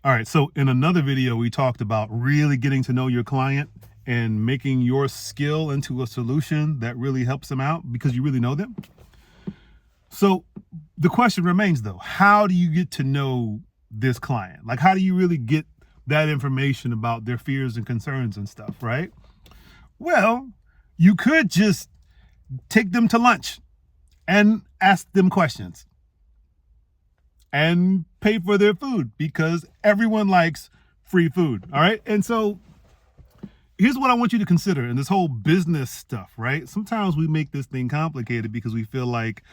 All right, so in another video, we talked about really getting to know your client and making your skill into a solution that really helps them out because you really know them. So the question remains though, how do you get to know this client? Like, how do you really get that information about their fears and concerns and stuff, right? Well, you could just take them to lunch and ask them questions and pay for their food because everyone likes free food. All right. And so here's what I want you to consider in this whole business stuff, right? Sometimes we make this thing complicated because we feel like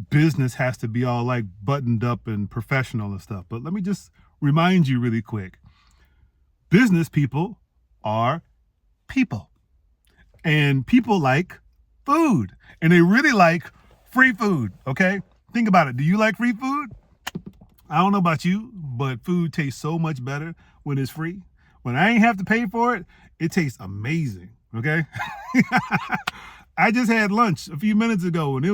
business has to be all like buttoned up and professional and stuff. But let me just remind you really quick. Business people are people, and people like food, and they really like free food. Okay. Think about it. Do you like free food? I don't know about you, but food tastes so much better when it's free. When I ain't have to pay for it, it tastes amazing. Okay. I just had lunch a few minutes ago and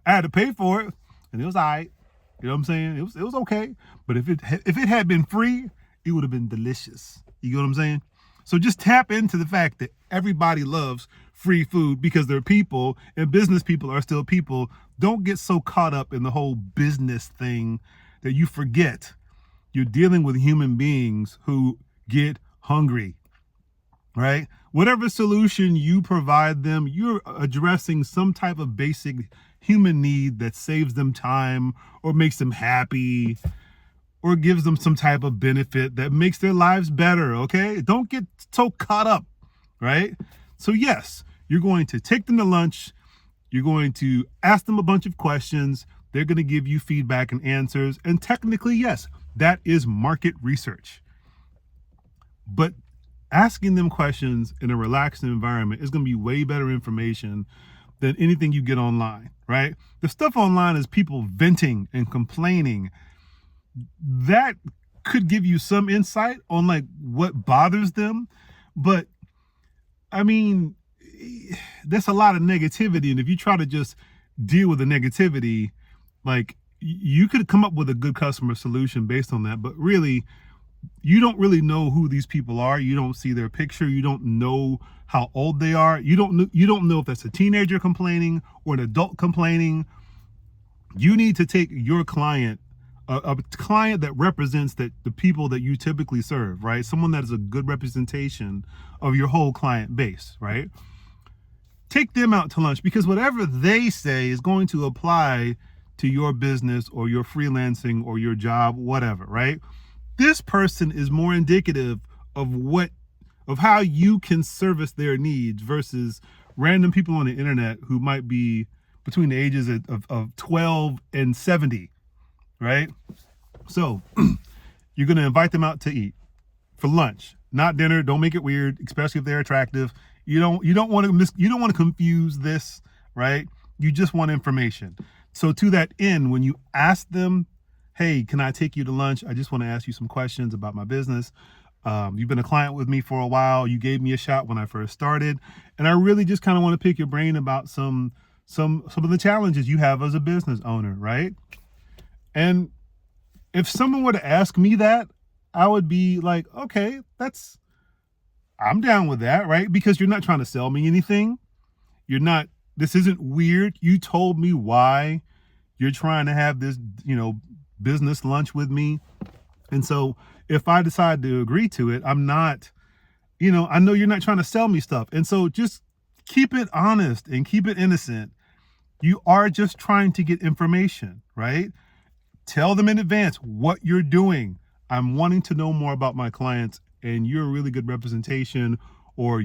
I had to pay for it and it was all right. You know what I'm saying? It was okay. But if it had been free, it would have been delicious. You get what I'm saying? So just tap into the fact that everybody loves free food because they're people and business people are still people. Don't get so caught up in the whole business thing that you forget you're dealing with human beings who get hungry, right? Whatever solution you provide them, you're addressing some type of basic human need that saves them time or makes them happy or gives them some type of benefit that makes their lives better, okay? Don't get so caught up, right? So yes, you're going to take them to lunch. You're going to ask them a bunch of questions. They're going to give you feedback and answers. And technically, yes, that is market research. But asking them questions in a relaxed environment is going to be way better information than anything you get online, right? The stuff online is people venting and complaining. That could give you some insight on like what bothers them. But I mean, there's a lot of negativity. And if you try to just deal with the negativity, like you could come up with a good customer solution based on that. But really, you don't really know who these people are. You don't see their picture. You don't know how old they are. You don't know if that's a teenager complaining or an adult complaining. You need to take your client, a client that represents the people that you typically serve, right? Someone that is a good representation of your whole client base, right? Take them out to lunch because whatever they say is going to apply to your business or your freelancing or your job, whatever, right? This person is more indicative of how you can service their needs versus random people on the internet who might be between the ages of 12 and 70, right? So you're going to invite them out to eat for lunch, not dinner. Don't make it weird, especially if they're attractive. You don't want to confuse this, right? You just want information. So to that end, when you ask them, hey, can I take you to lunch? I just want to ask you some questions about my business. You've been a client with me for a while. You gave me a shot when I first started. And I really just kind of want to pick your brain about some of the challenges you have as a business owner, right? And if someone were to ask me that, I would be like, okay, I'm down with that, right? Because you're not trying to sell me anything. This isn't weird. You told me why you're trying to have this, business lunch with me. And so if I decide to agree to it, I'm not, I know you're not trying to sell me stuff. And so just keep it honest and keep it innocent. You are just trying to get information, right? Tell them in advance what you're doing. I'm wanting to know more about my clients and you're a really good representation, or,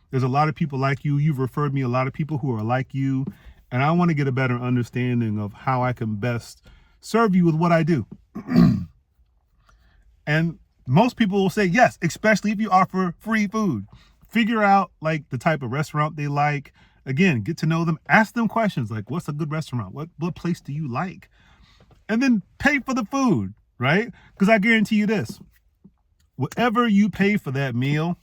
there's a lot of people like you. You've referred me a lot of people who are like you. And I want to get a better understanding of how I can best serve you with what I do. And most people will say yes, especially if you offer free food. Figure out like the type of restaurant they like. Again, get to know them. Ask them questions like, what's a good restaurant? What place do you like? And then pay for the food, right? Because I guarantee you this, whatever you pay for that meal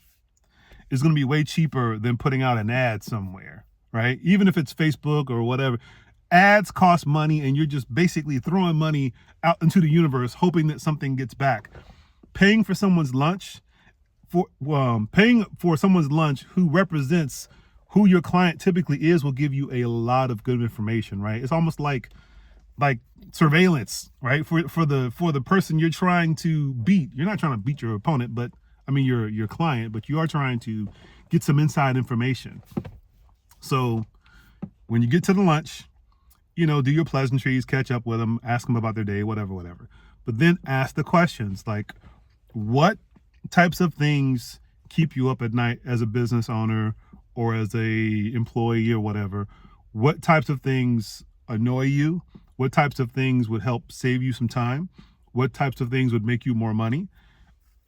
is going to be way cheaper than putting out an ad somewhere, right? Even if it's Facebook or whatever. Ads cost money, and you're just basically throwing money out into the universe, hoping that something gets back. Paying for someone's lunch, paying for someone's lunch who represents who your client typically is, will give you a lot of good information, right? It's almost like surveillance, right? For the person you're trying to beat. You're not trying to beat your opponent, but I mean your client, but you are trying to get some inside information. So when you get to the lunch, do your pleasantries, catch up with them, ask them about their day, whatever. But then ask the questions like, what types of things keep you up at night as a business owner or as a employee or whatever? What types of things annoy you? What types of things would help save you some time? What types of things would make you more money?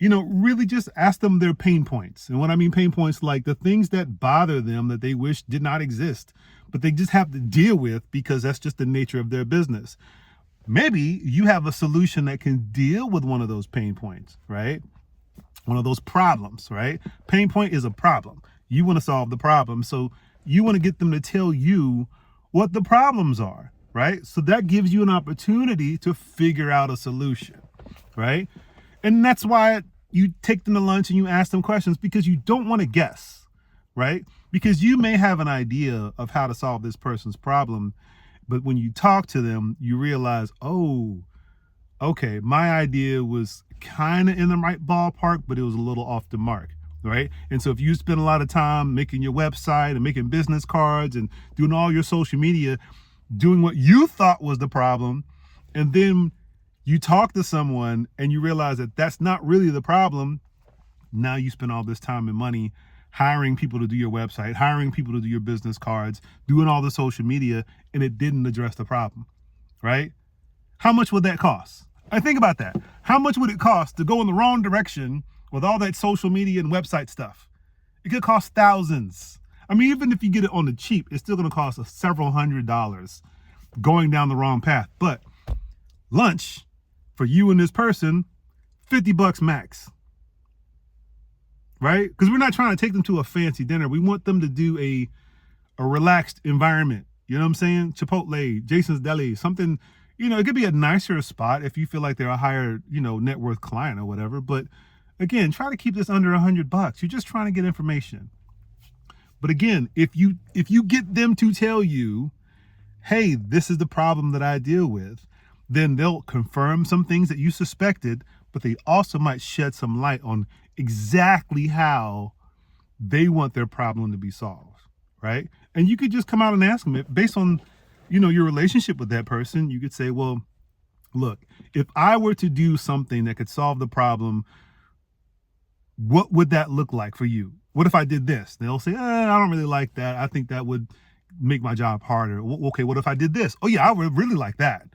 Really just ask them their pain points. And when I mean pain points, like the things that bother them that they wish did not exist, but they just have to deal with because that's just the nature of their business. Maybe you have a solution that can deal with one of those pain points, right? One of those problems, right? Pain point is a problem. You want to solve the problem. So you want to get them to tell you what the problems are, right? So that gives you an opportunity to figure out a solution, right? And that's why you take them to lunch and you ask them questions, because you don't want to guess, right? Because you may have an idea of how to solve this person's problem, but when you talk to them, you realize, oh, okay, my idea was kind of in the right ballpark, but it was a little off the mark, right? And so if you spend a lot of time making your website and making business cards and doing all your social media, doing what you thought was the problem, and then you talk to someone and you realize that that's not really the problem. Now you spend all this time and money hiring people to do your website, hiring people to do your business cards, doing all the social media, and it didn't address the problem, right? How much would that cost? I think about that. How much would it cost to go in the wrong direction with all that social media and website stuff? It could cost thousands. I mean, even if you get it on the cheap, it's still going to cost several $100s going down the wrong path. But lunch for you and this person, $50 max, right? Because we're not trying to take them to a fancy dinner. We want them to do a relaxed environment. You know what I'm saying? Chipotle, Jason's Deli, something, it could be a nicer spot if you feel like they're a higher, net worth client or whatever. But again, try to keep this under $100. You're just trying to get information. But again, if you get them to tell you, hey, this is the problem that I deal with, then they'll confirm some things that you suspected, but they also might shed some light on exactly how they want their problem to be solved, right? And you could just come out and ask them it based on, your relationship with that person. You could say, well, look, if I were to do something that could solve the problem, what would that look like for you? What if I did this? They'll say, I don't really like that. I think that would make my job harder. Okay, what if I did this? Oh yeah, I would really like that.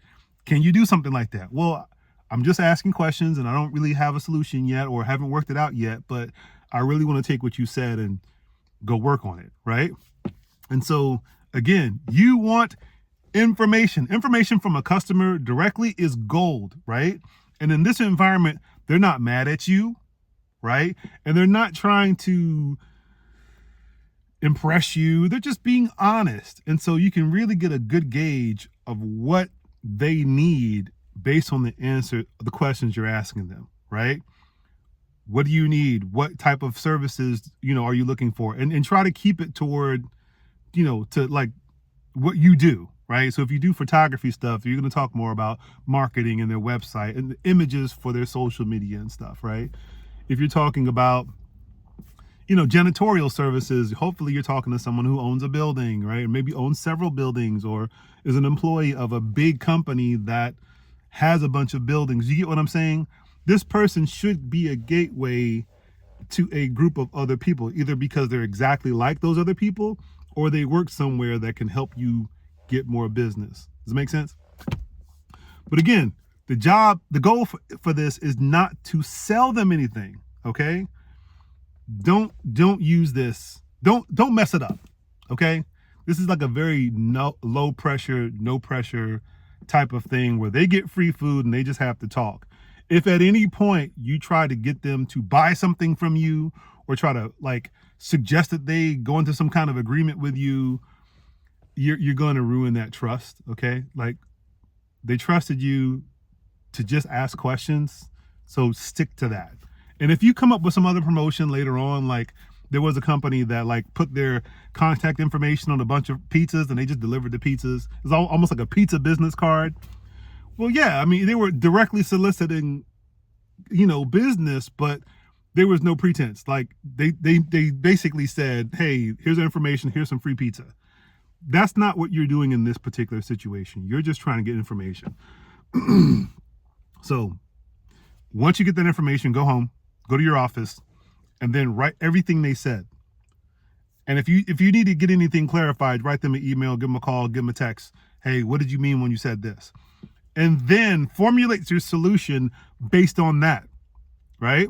Can you do something like that? Well, I'm just asking questions and I don't really have a solution yet or haven't worked it out yet, but I really want to take what you said and go work on it, right? And so again, you want information. Information from a customer directly is gold, right? And in this environment, they're not mad at you, right? And they're not trying to impress you. They're just being honest. And so you can really get a good gauge of what they need based on the answer, the questions you're asking them, right? What do you need? What type of services, are you looking for? And try to keep it toward, to like what you do, right? So if you do photography stuff, you're going to talk more about marketing and their website and the images for their social media and stuff, right? If you're talking about, janitorial services, hopefully you're talking to someone who owns a building, right? Maybe owns several buildings or is an employee of a big company that has a bunch of buildings. You get what I'm saying? This person should be a gateway to a group of other people, either because they're exactly like those other people or they work somewhere that can help you get more business. Does it make sense? But again, the goal for this is not to sell them anything, okay? Don't use this. Don't mess it up, okay? This is like a very low pressure, no pressure type of thing where they get free food and they just have to talk. If at any point you try to get them to buy something from you or try to like suggest that they go into some kind of agreement with you, you're going to ruin that trust. Okay, like they trusted you to just ask questions, so stick to that. And if you come up with some other promotion later on, like there was a company that like put their contact information on a bunch of pizzas and they just delivered the pizzas. It's almost like a pizza business card. Well, yeah, I mean, they were directly soliciting, business, but there was no pretense. Like they basically said, hey, here's the information, here's some free pizza. That's not what you're doing in this particular situation. You're just trying to get information. So once you get that information, go home, go to your office, and then write everything they said. And if you need to get anything clarified, write them an email, give them a call, give them a text. Hey, what did you mean when you said this? And then formulate your solution based on that, right?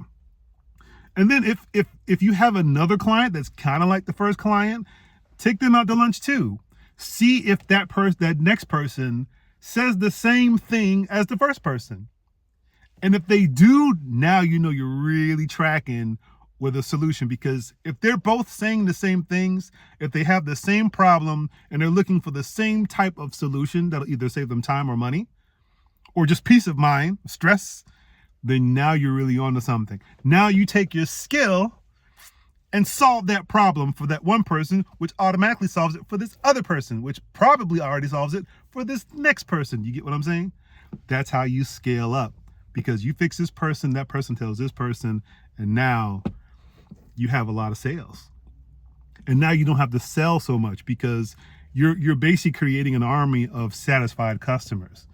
And then if you have another client that's kind of like the first client, take them out to lunch too. See if that next person says the same thing as the first person. And if they do, now you're really tracking with a solution, because if they're both saying the same things, if they have the same problem and they're looking for the same type of solution that'll either save them time or money or just peace of mind, stress, then now you're really onto something. Now you take your skill and solve that problem for that one person, which automatically solves it for this other person, which probably already solves it for this next person. You get what I'm saying? That's how you scale up, because you fix this person, that person tells this person, and now you have a lot of sales. And now you don't have to sell so much because you're basically creating an army of satisfied customers.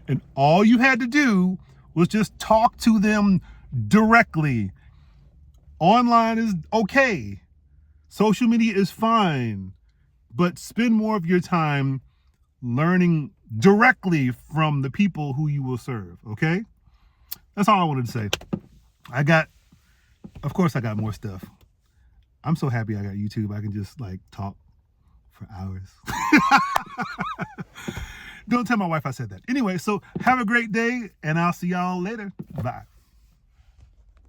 And all you had to do was just talk to them directly. Online is okay. Social media is fine. But spend more of your time learning directly from the people who you will serve, okay? That's all I wanted to say. Of course I got more stuff. I'm so happy I got YouTube. I can just talk for hours. Don't tell my wife I said that. Anyway, so have a great day and I'll see y'all later. Bye.